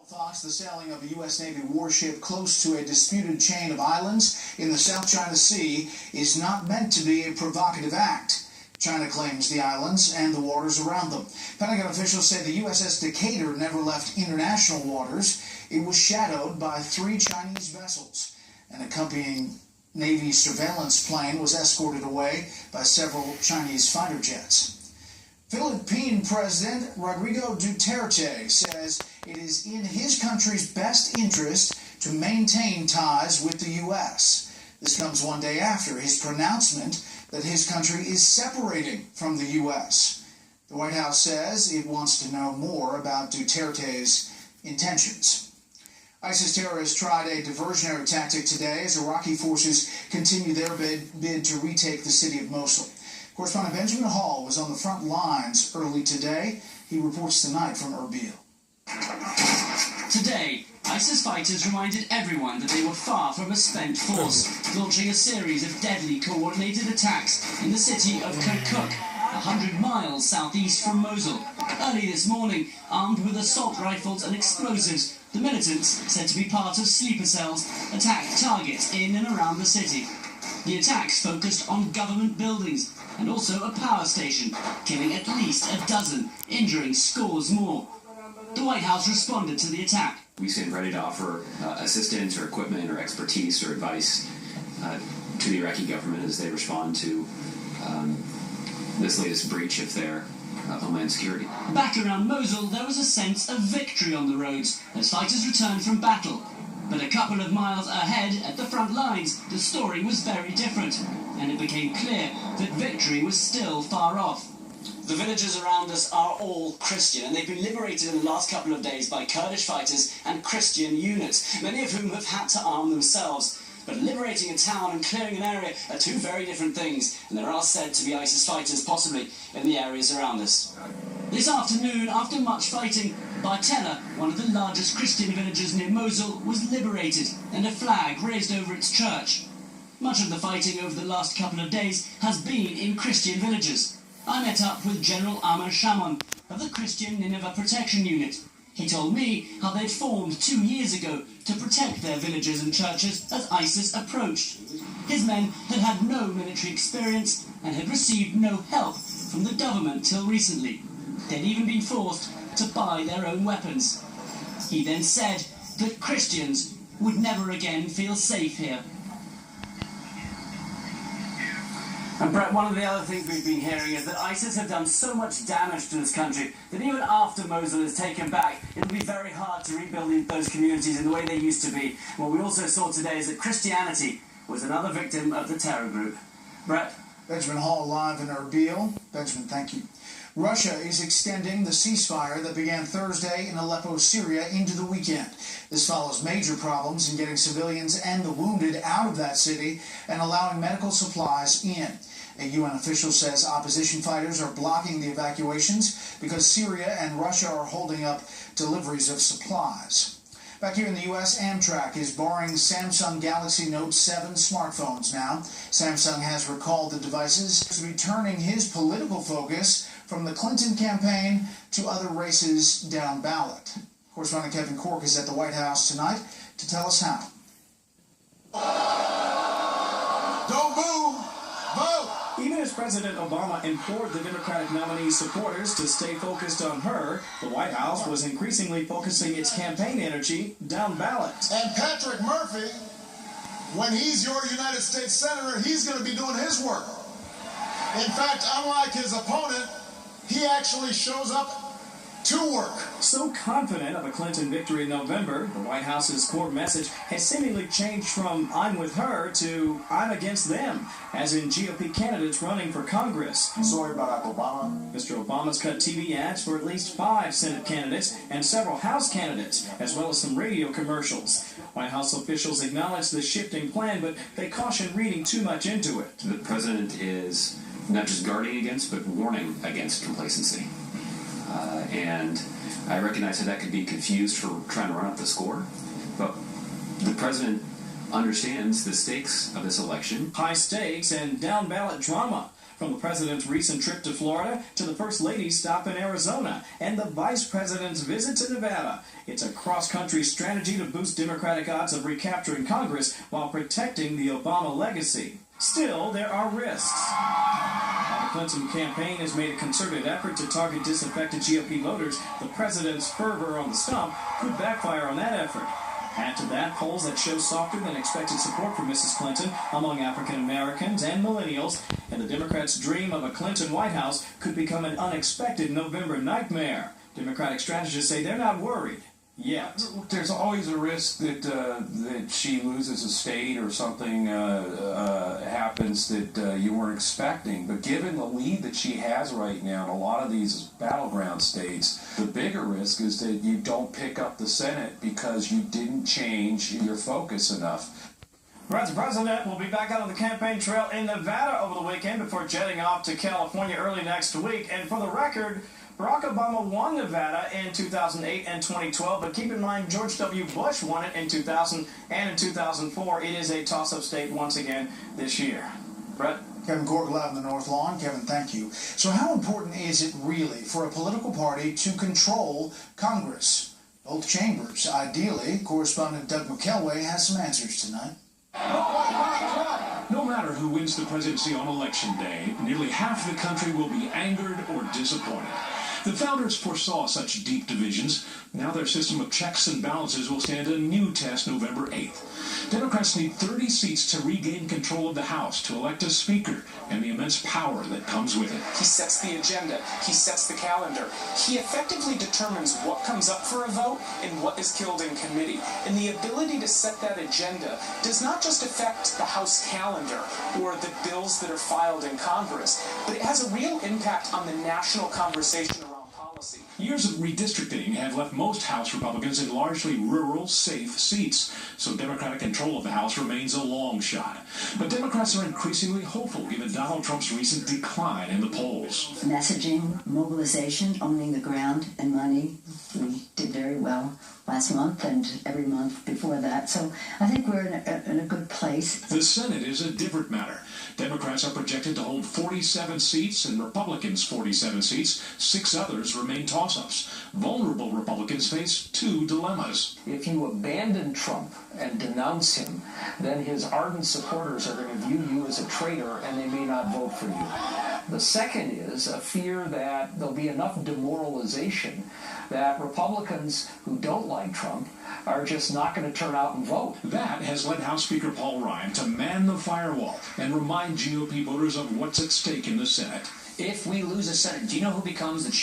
Fox, the sailing of a U.S. Navy warship close to a disputed chain of islands in the South China Sea is not meant to be a provocative act. China claims the islands and the waters around them. Pentagon officials say the USS Decatur never left international waters. It was shadowed by 3 Chinese vessels. An accompanying Navy surveillance plane was escorted away by several Chinese fighter jets. Philippine President Rodrigo Duterte says it is in his country's best interest to maintain ties with the U.S. This comes one day after his pronouncement that his country is separating from the U.S. The White House says it wants to know more about Duterte's intentions. ISIS terrorists tried a diversionary tactic today as Iraqi forces continue their bid to retake the city of Mosul. Correspondent Benjamin Hall was on the front lines early today. He reports tonight from Erbil. Today, ISIS fighters reminded everyone that they were far from a spent force, launching a series of deadly coordinated attacks in the city of Kirkuk, 100 miles southeast from Mosul. Early this morning, armed with assault rifles and explosives, the militants, said to be part of sleeper cells, attacked targets in and around the city. The attacks focused on government buildings and also a power station, killing at least a dozen, injuring scores more. The White House responded to the attack. We stand ready to offer assistance or equipment or expertise or advice to the Iraqi government as they respond to this latest breach of their homeland security. Back around Mosul, there was a sense of victory on the roads as fighters returned from battle. But a couple of miles ahead, at the front lines, the story was very different, and it became clear that victory was still far off. The villages around us are all Christian, and they've been liberated in the last couple of days by Kurdish fighters and Christian units, many of whom have had to arm themselves. But liberating a town and clearing an area are 2 very different things, and there are said to be ISIS fighters possibly in the areas around us. This afternoon, after much fighting, Bartella, one of the largest Christian villages near Mosul, was liberated and a flag raised over its church. Much of the fighting over the last couple of days has been in Christian villages. I met up with General Amr Shamon of the Christian Nineveh Protection Unit. He told me how they'd formed 2 years ago to protect their villages and churches as ISIS approached. His men had had no military experience and had received no help from the government till recently. They'd even been forced to buy their own weapons. He then said that Christians would never again feel safe here. And Brett, one of the other things we've been hearing is that ISIS have done so much damage to this country that even after Mosul is taken back, it'll be very hard to rebuild those communities in the way they used to be. What we also saw today is that Christianity was another victim of the terror group. Brett? Benjamin Hall live in Erbil. Benjamin, thank you. Russia is extending the ceasefire that began Thursday in Aleppo, Syria, into the weekend. This follows major problems in getting civilians and the wounded out of that city and allowing medical supplies in. A UN official says opposition fighters are blocking the evacuations because Syria and Russia are holding up deliveries of supplies. Back here in the U.S., Amtrak is barring Samsung Galaxy Note 7 smartphones now. Samsung has recalled the devices to be turning his political focus from the Clinton campaign to other races down ballot. Correspondent Kevin Cork is at the White House tonight to tell us how. Don't move! Vote! Even as President Obama implored the Democratic nominee's supporters to stay focused on her, the White House was increasingly focusing its campaign energy down ballot. And Patrick Murphy, when he's your United States Senator, he's going to be doing his work. In fact, unlike his opponent, he actually shows up to work. So confident of a Clinton victory in November, the White House's core message has seemingly changed from "I'm with her" to "I'm against them," as in GOP candidates running for Congress. Sorry, Barack Obama. Mr. Obama's cut TV ads for at least 5 Senate candidates and several House candidates, as well as some radio commercials. White House officials acknowledge the shifting plan, but they caution reading too much into it. The president is not just guarding against, but warning against complacency. And I recognize how that could be confused for trying to run up the score, but the president understands the stakes of this election. High stakes and down-ballot drama. from the president's recent trip to Florida to the First Lady's stop in Arizona and the vice president's visit to Nevada. It's a cross-country strategy to boost Democratic odds of recapturing Congress while protecting the Obama legacy. Still, there are risks. While the Clinton campaign has made a concerted effort to target disaffected GOP voters, the president's fervor on the stump could backfire on that effort. Add to that polls that show softer than expected support for Mrs. Clinton among African Americans and millennials, and the Democrats' dream of a Clinton White House could become an unexpected November nightmare. Democratic strategists say they're not worried yet. There's always a risk that she loses a state or something happens that you weren't expecting. But given the lead that she has right now in a lot of these battleground states, the bigger risk is that you don't pick up the Senate because you didn't change your focus enough. The president will be back out on the campaign trail in Nevada over the weekend before jetting off to California early next week. And for the record, Barack Obama won Nevada in 2008 and 2012, but keep in mind George W. Bush won it in 2000 and in 2004. It is a toss-up state once again this year. Brett? Kevin Cork live in the North Lawn. Kevin, thank you. So how important is it really for a political party to control Congress? Both chambers, ideally. Correspondent Doug McKelway has some answers tonight. No matter who wins the presidency on Election Day, nearly half the country will be angered or disappointed. The founders foresaw such deep divisions. Now their system of checks and balances will stand a new test November 8th. Democrats need 30 seats to regain control of the House, to elect a speaker, and the immense power that comes with it. He sets the agenda. He sets the calendar. He effectively determines what comes up for a vote and what is killed in committee. And the ability to set that agenda does not just affect the House calendar or the bills that are filed in Congress, but it has a real impact on the national conversation around policy. Years of redistricting have left most House Republicans in largely rural, safe seats, so Democratic control of the House remains a long shot. But Democrats are increasingly hopeful given Donald Trump's recent decline in the polls. Messaging, mobilization, owning the ground, and money. We did very well last month and every month before that, so I think we're in a good place. The Senate is a different matter. Democrats are projected to hold 47 seats and Republicans 47 seats. 6 others remain toss-ups. Vulnerable Republicans face 2 dilemmas. If you abandon Trump and denounce him, then his ardent supporters are going to view you as a traitor and they may not vote for you. The second is a fear that there'll be enough demoralization that Republicans who don't like Trump are just not going to turn out and vote. That has led House Speaker Paul Ryan to man the firewall and remind GOP voters of what's at stake in the Senate. If we lose a Senate, do you know who becomes the